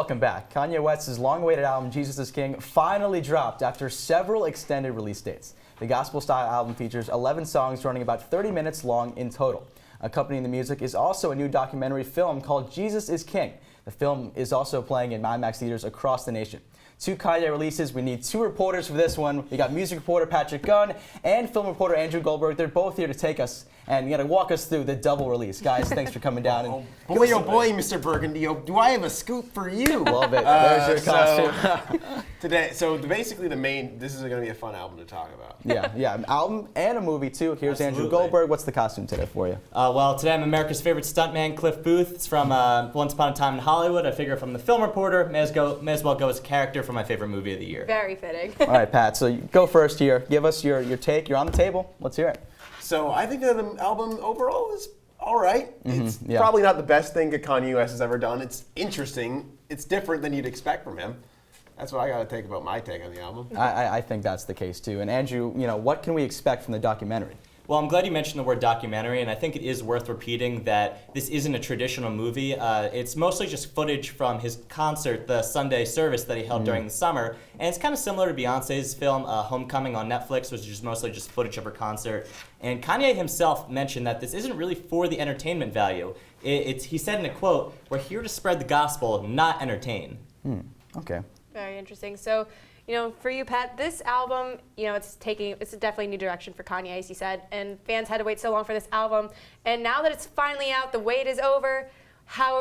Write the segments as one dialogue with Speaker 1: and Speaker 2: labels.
Speaker 1: Welcome back. Kanye West's long-awaited album, Jesus is King, finally dropped after several extended release dates. The gospel-style album features 11 songs running about 30 minutes long in total. Accompanying the music is also a new documentary film called Jesus is King. The film is also playing in IMAX theaters across the nation. 2 Kanye releases. We need 2 reporters for this one. We got music reporter Patrick Gunn and film reporter Andrew Goldberg. They're both here to take us and walk us through the double release. Guys, thanks for coming down. And
Speaker 2: oh boy, Mr. Burgundy, do I have a scoop for you?
Speaker 1: Love it. There's your costume.
Speaker 2: Basically this is going to be a fun album to talk about.
Speaker 1: Yeah, an album and a movie too. Here's
Speaker 3: Absolutely.
Speaker 1: Andrew Goldberg. What's the costume today for you?
Speaker 3: Well, today I'm America's favorite stuntman, Cliff Booth. It's from Once Upon a Time in Hollywood. I figure if I'm the film reporter, may as well go as a character for my favorite movie of the year.
Speaker 4: Very fitting.
Speaker 1: All right, Pat, so you go first here. Give us your take. You're on the table. Let's hear it.
Speaker 2: So I think that the album overall is all right. It's
Speaker 1: yeah.
Speaker 2: probably not the best thing that Kanye West has ever done. It's interesting. It's different than you'd expect from him. That's what I got to take about my take on the album.
Speaker 1: I think that's the case too. And Andrew, what can we expect from the documentary?
Speaker 3: Well, I'm glad you mentioned the word documentary, and I think it is worth repeating that this isn't a traditional movie. It's mostly just footage from his concert, the Sunday service that he held during the summer, and it's kind of similar to Beyonce's film Homecoming on Netflix, which is mostly just footage of her concert. And Kanye himself mentioned that this isn't really for the entertainment value. He said in a quote, "We're here to spread the gospel, not entertain."
Speaker 1: Okay.
Speaker 4: Very interesting. So, for you, Pat, this album, it's definitely a new direction for Kanye, as you said, and fans had to wait so long for this album. And now that it's finally out, the wait is over.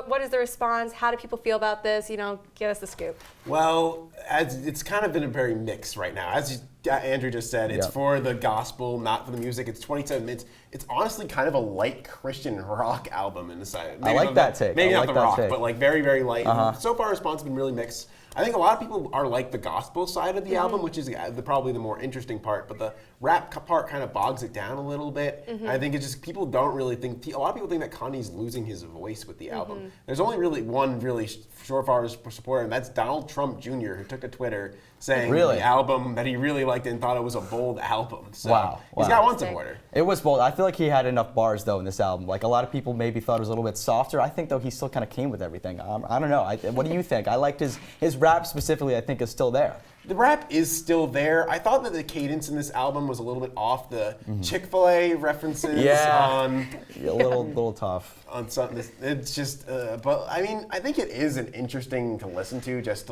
Speaker 4: What is the response? How do people feel about this? Give us the scoop.
Speaker 2: Well, it's kind of been a very mixed right now. As Andrew just said, it's for the gospel, not for the music. It's 27 minutes. It's honestly kind of a light Christian rock album in the side.
Speaker 1: I like that take.
Speaker 2: Maybe
Speaker 1: I
Speaker 2: not
Speaker 1: like
Speaker 2: the
Speaker 1: that
Speaker 2: rock,
Speaker 1: take.
Speaker 2: but very, very light. So far, response has been really mixed. I think a lot of people are like the gospel side of the album, which is probably the more interesting part, but the rap part kind of bogs it down a little bit. I think it's just people don't really think, a lot of people think that Kanye's losing his voice with the album. There's only really one really surefire supporter, and that's Donald Trump Jr., who took to Twitter saying the album that he really liked and thought it was a bold album. So he's got one supporter.
Speaker 1: It was bold. I feel like he had enough bars, though, in this album. Like, a lot of people maybe thought it was a little bit softer. I think, though, he still kind of came with everything. I don't know. What do you think? I liked his rap specifically, I think, is still there.
Speaker 2: The rap is still there. I thought that the cadence in this album was a little bit off. The Chick-fil-A references on
Speaker 1: a little tough.
Speaker 2: On something, it's just. But I mean, I think it is an interesting to listen to, just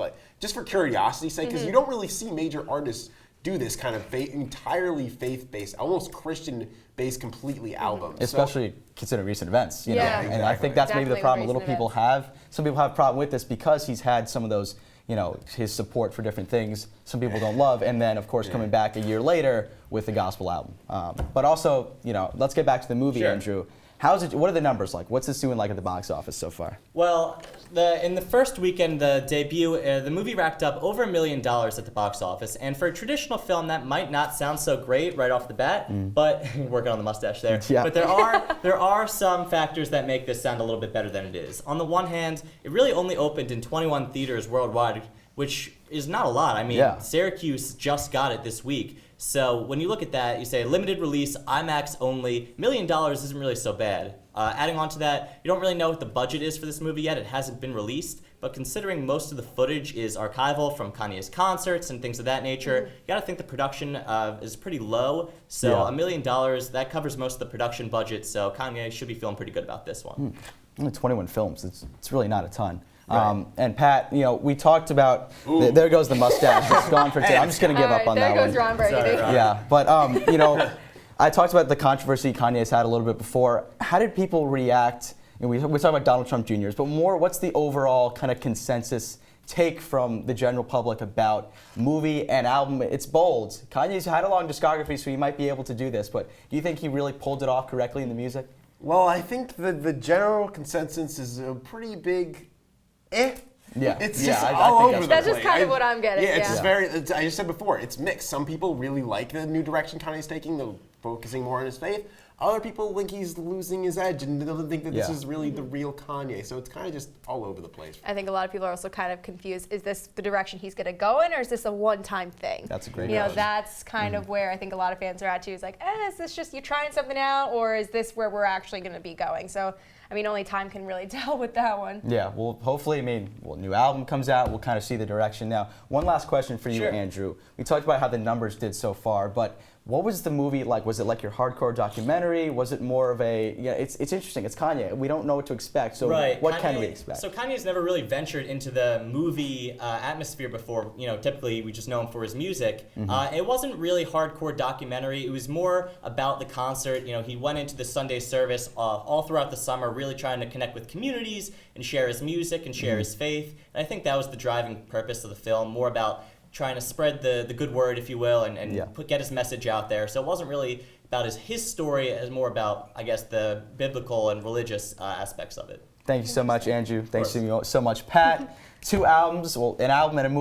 Speaker 2: for curiosity's sake, because you don't really see major artists do this kind of entirely faith-based, almost Christian-based, completely albums.
Speaker 1: Especially considering recent events,
Speaker 4: Yeah,
Speaker 1: know. And I think that's maybe the problem. Some people have a problem with this because he's had some of those. His support for different things some people don't love, and then, of course, coming back a year later with the gospel album. But also, let's get back to the movie, Andrew. What are the numbers like? What's this doing like at the box office so far? Well,
Speaker 3: in the first weekend, the debut, the movie racked up over $1 million at the box office, and for a traditional film, that might not sound so great right off the bat. But working on the mustache there.
Speaker 1: Yeah.
Speaker 3: But there are some factors that make this sound a little bit better than it is. On the one hand, it really only opened in 21 theaters worldwide, which is not a lot. I mean, Syracuse just got it this week. So when you look at that, you say limited release, IMAX only, $1 million isn't really so bad. Adding on to that, you don't really know what the budget is for this movie yet. It hasn't been released. But considering most of the footage is archival from Kanye's concerts and things of that nature, you got to think the production is pretty low. So $1 million, that covers most of the production budget. So Kanye should be feeling pretty good about this one.
Speaker 1: Only 21 films. It's really not a ton. Right. And Pat, we talked about, there goes the mustache. It's gone for today. I'm just going to give up on that one.
Speaker 4: There goes Ron Burgundy.
Speaker 1: Yeah, but, I talked about the controversy Kanye's had a little bit before. How did people react? We talked about Donald Trump Jr.'s, but more, what's the overall kind of consensus take from the general public about movie and album? It's bold. Kanye's had a long discography, so he might be able to do this, but do you think he really pulled it off correctly in the music?
Speaker 2: Well, I think the general consensus is a pretty big
Speaker 1: Yeah,
Speaker 2: it's just all over the place.
Speaker 4: That's just kind of what I'm getting.
Speaker 2: Yeah, it's very. I just said before, it's mixed. Some people really like the new direction Kanye's taking, the focusing more on his faith. Other people think he's losing his edge and don't think that this is really the real Kanye. So it's kind of just all over the place.
Speaker 4: I think a lot of people are also kind of confused. Is this the direction he's going to go in, or is this a one-time thing?
Speaker 1: That's a great
Speaker 4: question. That's kind of where I think a lot of fans are at too. Is like, is this just you trying something out, or is this where we're actually going to be going? So I mean, only time can really tell with that one.
Speaker 1: Yeah, well, hopefully, new album comes out, we'll kind of see the direction. Now, one last question for you,
Speaker 3: Sure.
Speaker 1: Andrew. We talked about how the numbers did so far, but what was the movie like? Was it like your hardcore documentary? Was it more of a, it's interesting, it's Kanye. We don't know what to expect, so what can we expect?
Speaker 3: So Kanye's never really ventured into the movie atmosphere before. Typically we just know him for his music. It wasn't really hardcore documentary. It was more about the concert. He went into the Sunday service all throughout the summer, really trying to connect with communities and share his music and share his faith. And I think that was the driving purpose of the film, more about trying to spread the good word, if you will, and get his message out there. So it wasn't really about his story, it was more about, I guess, the biblical and religious aspects of it.
Speaker 1: Thank you so much, Andrew. Thanks so much, Pat. 2 albums, well, an album and a movie.